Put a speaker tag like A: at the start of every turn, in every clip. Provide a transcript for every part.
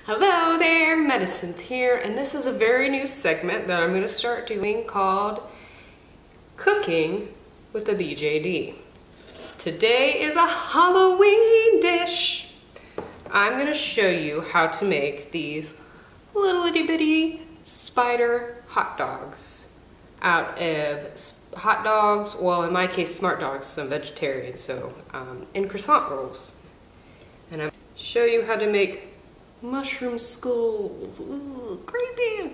A: Hello there, Medicine here, and this is a very new segment that I'm going to start doing called Cooking with a BJD. Today is a Halloween dish. I'm going to show you how to make these little itty bitty spider hot dogs out of hot dogs, well in my case smart dogs, so I'm vegetarian, so in croissant rolls. And I'm going to show you how to make mushroom skulls. Ooh, creepy.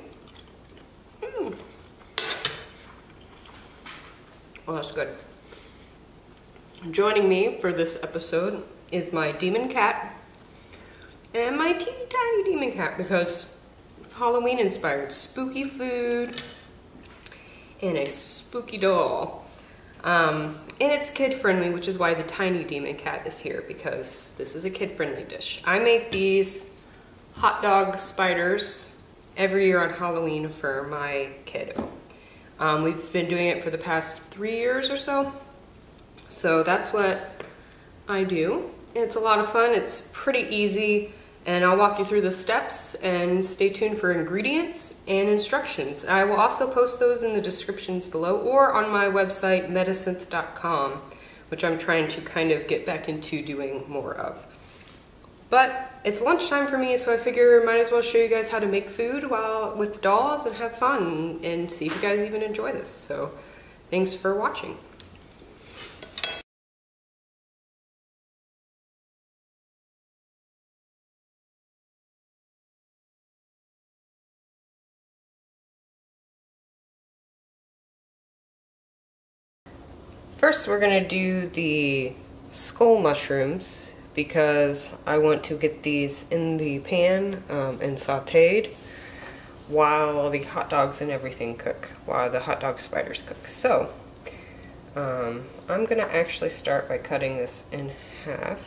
A: Well, that's good. Joining me for this episode is my Demon Cat and my teeny tiny Demon Cat, because it's Halloween inspired. Spooky food and a spooky doll. And it's kid friendly, which is why the tiny Demon Cat is here, because this is a kid friendly dish. I make these hot dog spiders every year on Halloween for my kiddo. We've been doing it for the past 3 years or so. So that's what I do. It's a lot of fun. It's pretty easy, and I'll walk you through the steps, and stay tuned for ingredients and instructions. I will also post those in the descriptions below or on my website medicine.com, which I'm trying to kind of get back into doing more of. But it's lunchtime for me, so I figure I might as well show you guys how to make food with dolls and have fun and see if you guys even enjoy this. So thanks for watching. First, we're gonna do the skull mushrooms, because I want to get these in the pan and sauteed while the hot dogs and everything cook, while the hot dog spiders cook. So I'm gonna actually start by cutting this in half.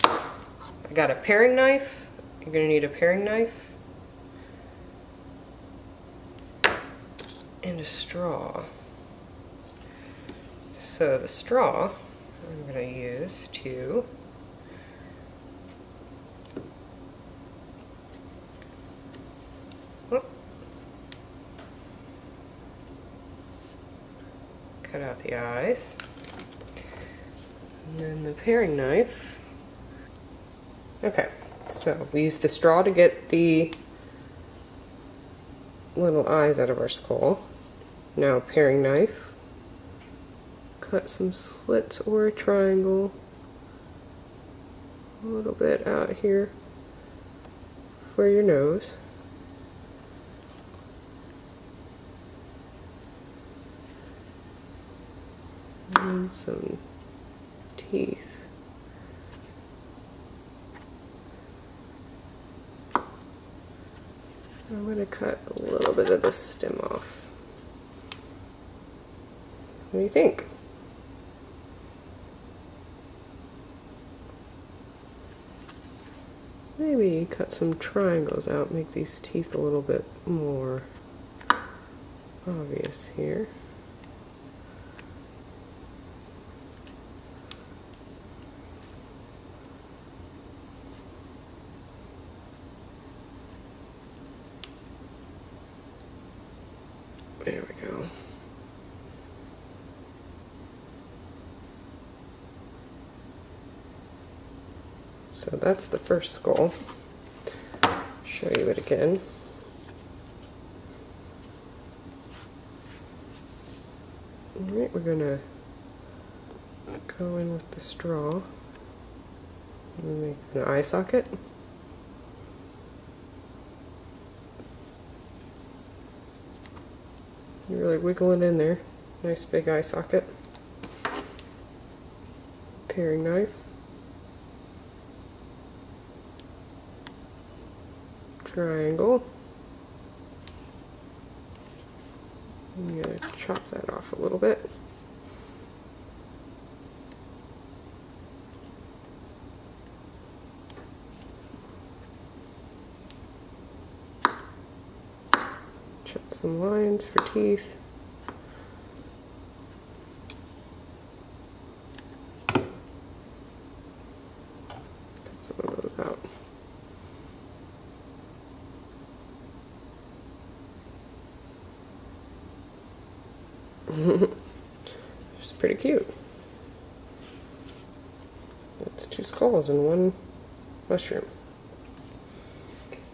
A: I got a paring knife. You're gonna need a paring knife and a straw. So the straw I'm gonna use to cut out the eyes, and then the paring knife. Okay, so we use the straw to get the little eyes out of our skull. Now paring knife, cut some slits or a triangle a little bit out here for your nose. And some teeth. I'm going to cut a little bit of the stem off. What do you think? Maybe cut some triangles out, make these teeth a little bit more obvious here. There we go. So that's the first skull. Show you it again. Alright, we're gonna go in with the straw and make an eye socket. You really wiggle it in there. Nice big eye socket. Paring knife. Triangle. I'm going to chop that off a little bit. Cut some lines for teeth. Cut some of those out. It's pretty cute. It's 2 skulls in 1 mushroom.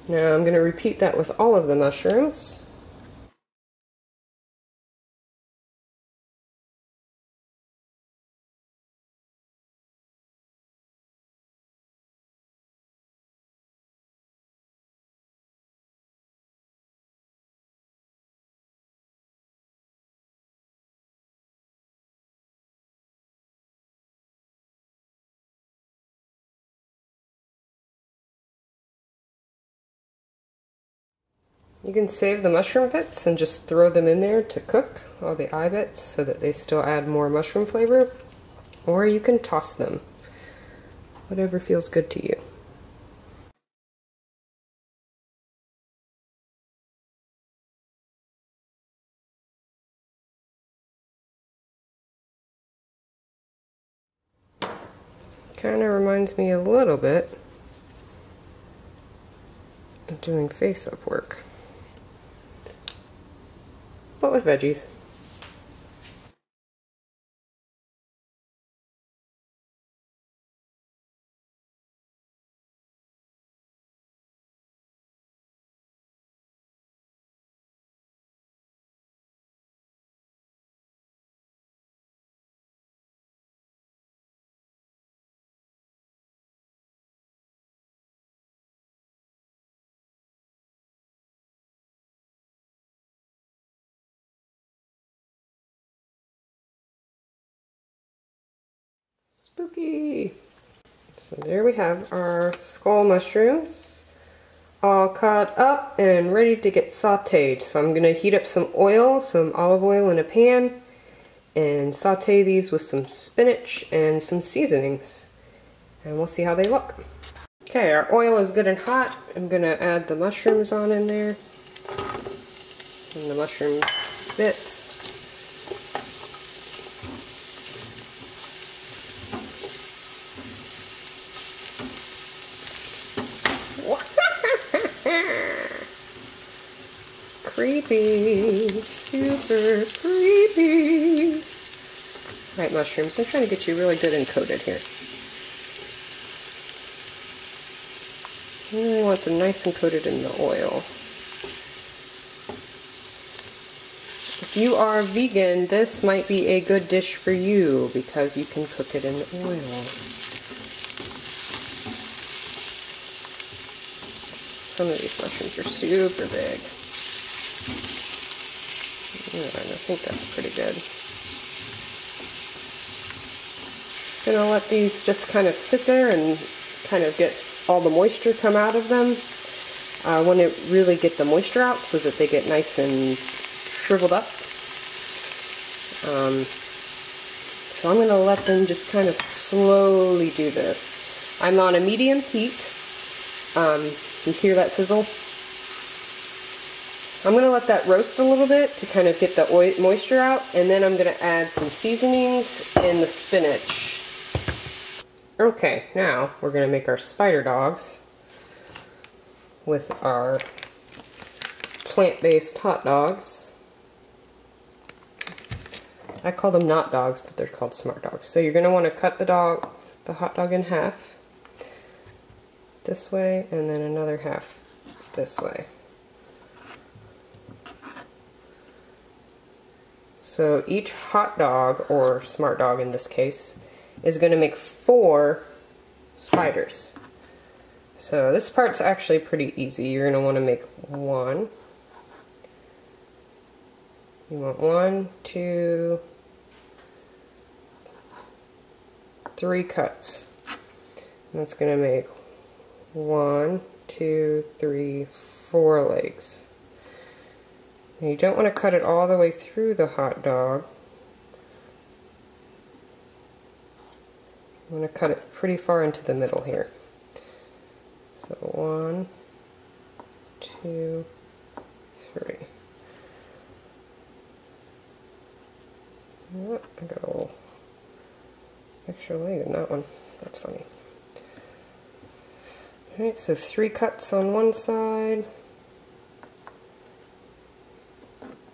A: Now I'm going to repeat that with all of the mushrooms. You can save the mushroom bits and just throw them in there to cook, all the eye bits, so that they still add more mushroom flavor. Or you can toss them. Whatever feels good to you. Kind of reminds me a little bit of doing face-up work, but with veggies. Spooky! So there we have our skull mushrooms, all cut up and ready to get sauteed. So I'm going to heat up some oil, some olive oil in a pan, and saute these with some spinach and some seasonings. And we'll see how they look. Okay, our oil is good and hot. I'm going to add the mushrooms on in there, and the mushroom bits. Creepy, super creepy. Alright, mushrooms, I'm trying to get you really good and coated here. You really want them nice and coated in the oil. If you are vegan, this might be a good dish for you because you can cook it in oil. Some of these mushrooms are super big. And I think that's pretty good. Gonna let these just kind of sit there and kind of get all the moisture come out of them. I want to really get the moisture out so that they get nice and shriveled up. So I'm gonna let them just kind of slowly do this. I'm on a medium heat. You hear that sizzle? I'm going to let that roast a little bit to kind of get the moisture out, and then I'm going to add some seasonings and the spinach. Okay, now we're going to make our spider dogs with our plant-based hot dogs. I call them not dogs, but they're called smart dogs. So you're going to want to cut the hot dog in half this way, and then another half this way. So each hot dog, or smart dog in this case, is going to make 4 spiders. So this part's actually pretty easy. You're going to want to make 1. You want 1, 2, 3 cuts. And that's going to make 1, 2, 3, 4 legs. You don't want to cut it all the way through the hot dog. You want to cut it pretty far into the middle here. So 1, 2, 3. Oh, I got a little extra leg in that one. That's funny. Alright, so 3 cuts on one side.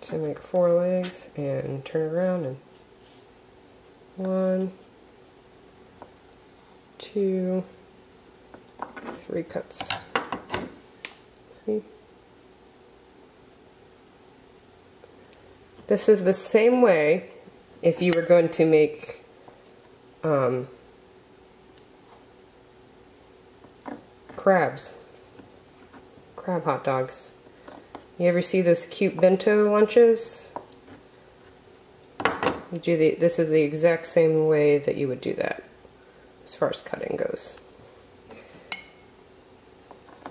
A: to make 4 legs and turn it around and 1, 2, 3 cuts. See? This is the same way if you were going to make crab hot dogs. You ever see those cute bento lunches? You do this is the exact same way that you would do that as far as cutting goes.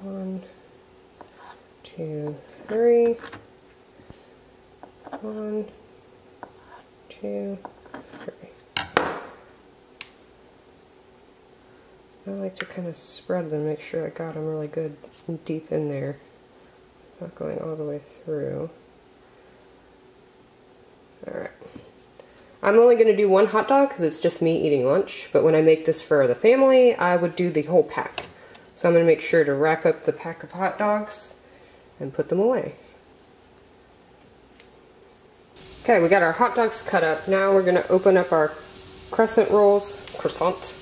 A: 1, 2, 3. 1, 2, 3. I like to kind of spread them, make sure I got them really good and deep in there. Not going all the way through. Alright. I'm only going to do 1 hot dog because it's just me eating lunch, but when I make this for the family, I would do the whole pack. So I'm going to make sure to wrap up the pack of hot dogs and put them away. Okay, we got our hot dogs cut up. Now we're going to open up our crescent rolls. Crescent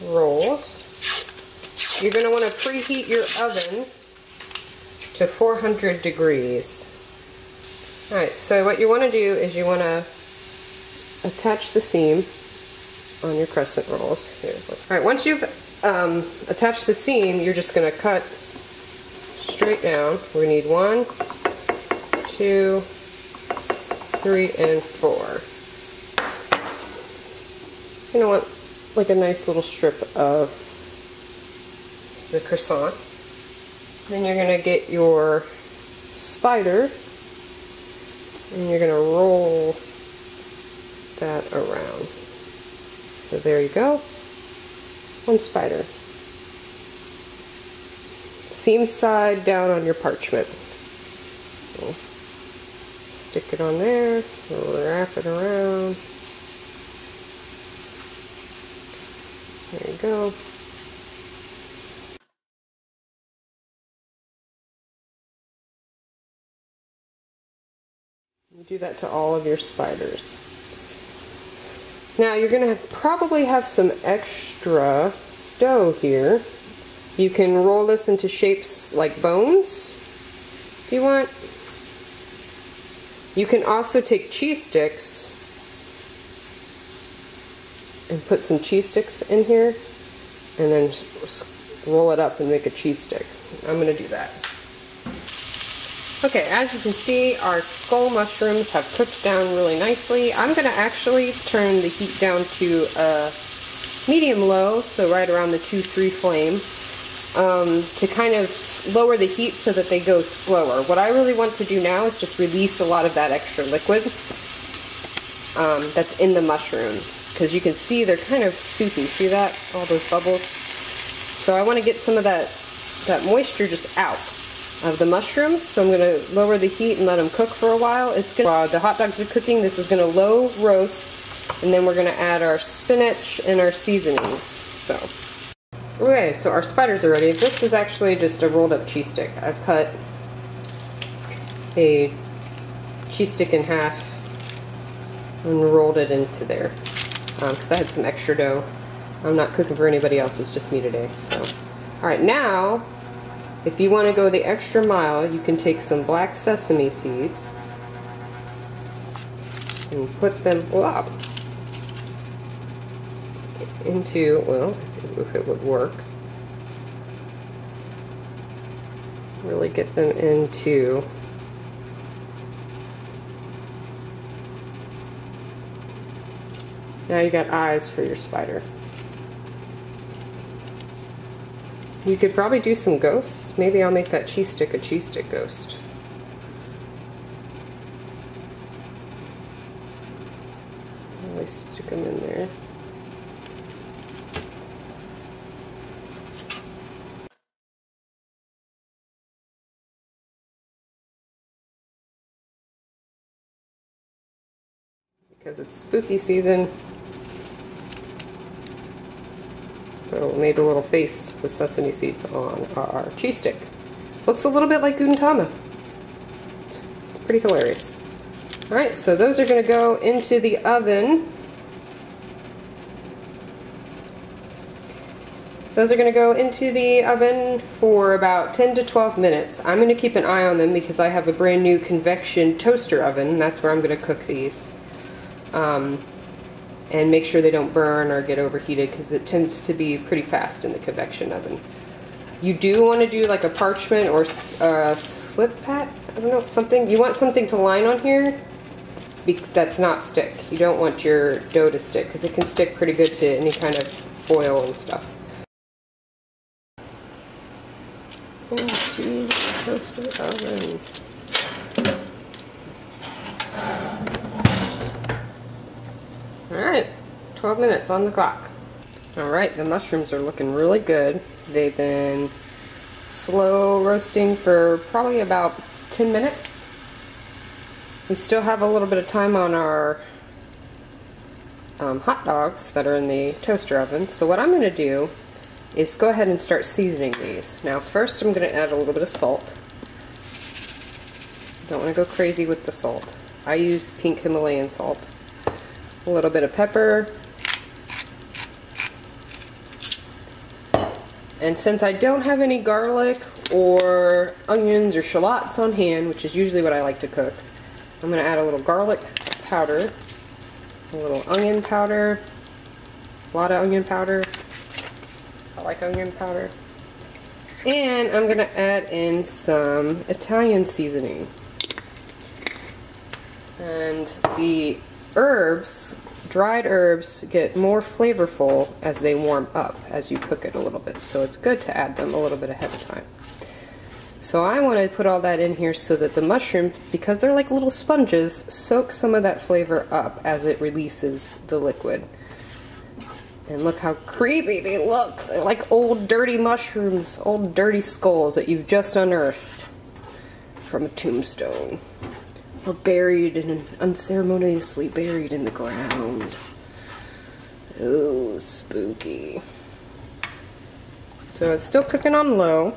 A: rolls. You're going to want to preheat your oven to 400 degrees. Alright, so what you want to do is you want to attach the seam on your crescent rolls. Alright, once you've attached the seam, you're just going to cut straight down. We need 1, 2, 3, and 4. You're going to want like a nice little strip of the croissant. Then you're going to get your spider and you're going to roll that around. So there you go. 1 spider. Seam side down on your parchment. So stick it on there, wrap it around. There you go. You do that to all of your spiders. Now you're going to probably have some extra dough here. You can roll this into shapes like bones if you want. You can also take cheese sticks and put some cheese sticks in here and then roll it up and make a cheese stick. I'm going to do that. Okay, as you can see, our skull mushrooms have cooked down really nicely. I'm going to actually turn the heat down to medium-low, so right around the 2-3 flame, to kind of lower the heat so that they go slower. What I really want to do now is just release a lot of that extra liquid that's in the mushrooms, because you can see they're kind of soupy. See that? All those bubbles? So I want to get some of that moisture just out of the mushrooms, so I'm going to lower the heat and let them cook for a while. While the hot dogs are cooking, this is going to low roast, and then we're going to add our spinach and our seasonings. So, okay, so our spiders are ready. This is actually just a rolled up cheese stick. I've cut a cheese stick in half and rolled it into there because I had some extra dough. I'm not cooking for anybody else, it's just me today. So, alright, now if you want to go the extra mile, you can take some black sesame seeds and put them into, well, if it would work, really get them into now you got eyes for your spider. You could probably do some ghosts. Maybe I'll make that cheese stick a cheese stick ghost. Really stick them in there. Because it's spooky season. So we made a little face with sesame seeds on our cheese stick. Looks a little bit like Gudentama. Pretty hilarious. Alright, so those are going to go into the oven. Those are going to go into the oven for about 10 to 12 minutes. I'm going to keep an eye on them because I have a brand new convection toaster oven. That's where I'm going to cook these. And make sure they don't burn or get overheated because it tends to be pretty fast in the convection oven. You do want to do like a parchment or slip pat, I don't know, something. You want something to line on here that's not stick. You don't want your dough to stick because it can stick pretty good to any kind of foil and stuff. Into the toaster oven. Alright, 12 minutes on the clock. Alright, the mushrooms are looking really good. They've been slow roasting for probably about 10 minutes. We still have a little bit of time on our hot dogs that are in the toaster oven. So what I'm going to do is go ahead and start seasoning these. Now first I'm going to add a little bit of salt. Don't want to go crazy with the salt. I use pink Himalayan salt. A little bit of pepper. And since I don't have any garlic or onions or shallots on hand, which is usually what I like to cook, I'm going to add a little garlic powder, a little onion powder, a lot of onion powder. I like onion powder. And I'm going to add in some Italian seasoning. And the herbs, dried herbs, get more flavorful as they warm up, as you cook it a little bit. So it's good to add them a little bit ahead of time. So I want to put all that in here so that the mushroom, because they're like little sponges, soak some of that flavor up as it releases the liquid. And look how creepy they look. They're like old dirty mushrooms, old dirty skulls that you've just unearthed from a tombstone. Or buried and unceremoniously buried in the ground. Oh, spooky. So it's still cooking on low.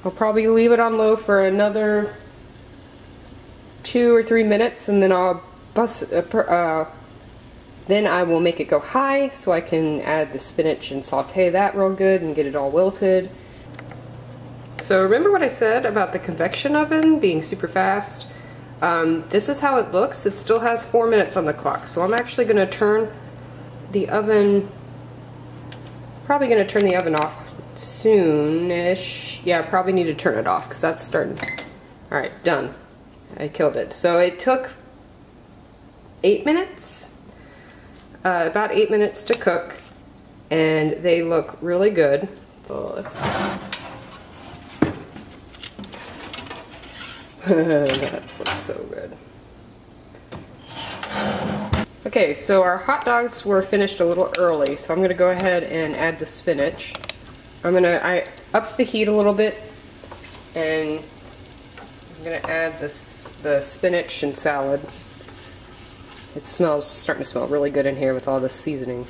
A: I'll probably leave it on low for another 2 or 3 minutes, and then I'll then I will make it go high so I can add the spinach and saute that real good and get it all wilted. So remember what I said about the convection oven being super fast? This is how it looks. It still has 4 minutes on the clock, so I'm actually going to turn the oven, probably going to turn the oven off soonish. Yeah, I probably need to turn it off because that's starting. Alright, done. I killed it. So it took 8 minutes, about 8 minutes to cook, and they look really good. So let's that looks so good. Okay, so our hot dogs were finished a little early, so I'm going to go ahead and add the spinach. I upped the heat a little bit, and I'm going to add the spinach and salad. It smells, starting to smell really good in here with all the seasoning.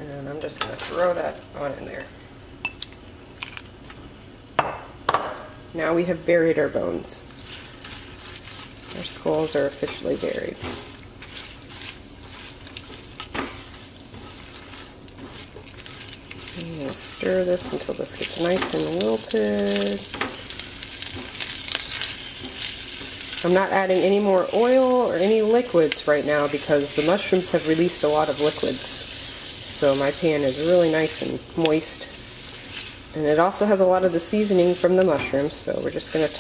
A: And I'm just going to throw that on in there. Now we have buried our bones. Our skulls are officially buried. I'm going to stir this until this gets nice and wilted. I'm not adding any more oil or any liquids right now because the mushrooms have released a lot of liquids. So my pan is really nice and moist. And it also has a lot of the seasoning from the mushrooms, so we're just going to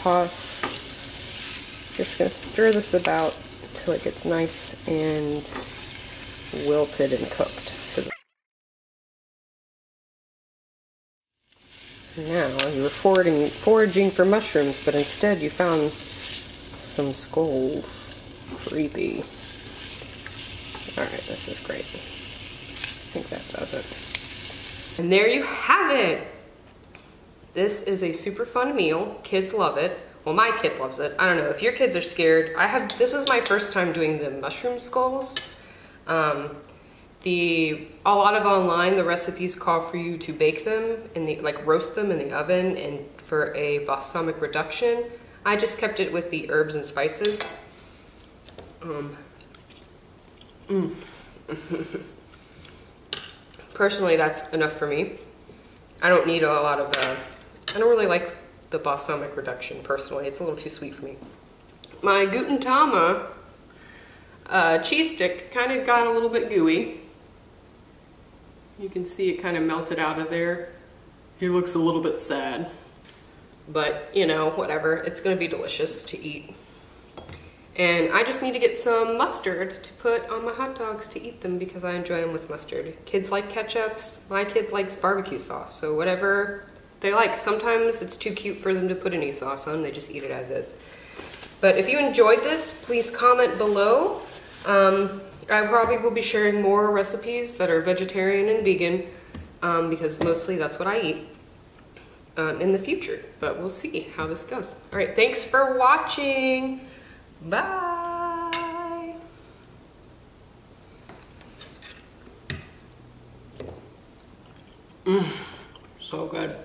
A: stir this about until it gets nice and wilted and cooked. So now you were foraging for mushrooms, but instead you found some skulls. Creepy. Alright, this is great. I think that does it. And there you have it! This is a super fun meal. Kids love it. Well, my kid loves it. I don't know if your kids are scared. This is my first time doing the mushroom skulls. A lot of online, the recipes call for you to bake them roast them in the oven and for a balsamic reduction. I just kept it with the herbs and spices. Personally, that's enough for me. I don't need a lot of, I don't really like the balsamic reduction personally. It's a little too sweet for me. My Guten cheese stick kind of got a little bit gooey. You can see it kind of melted out of there. He looks a little bit sad. But, you know, whatever. It's going to be delicious to eat. And I just need to get some mustard to put on my hot dogs to eat them because I enjoy them with mustard. Kids like ketchups. My kid likes barbecue sauce. So whatever they like. Sometimes it's too cute for them to put any sauce on. They just eat it as is. But if you enjoyed this, please comment below. I probably will be sharing more recipes that are vegetarian and vegan because mostly that's what I eat in the future. But we'll see how this goes. All right, thanks for watching. Bye. So good.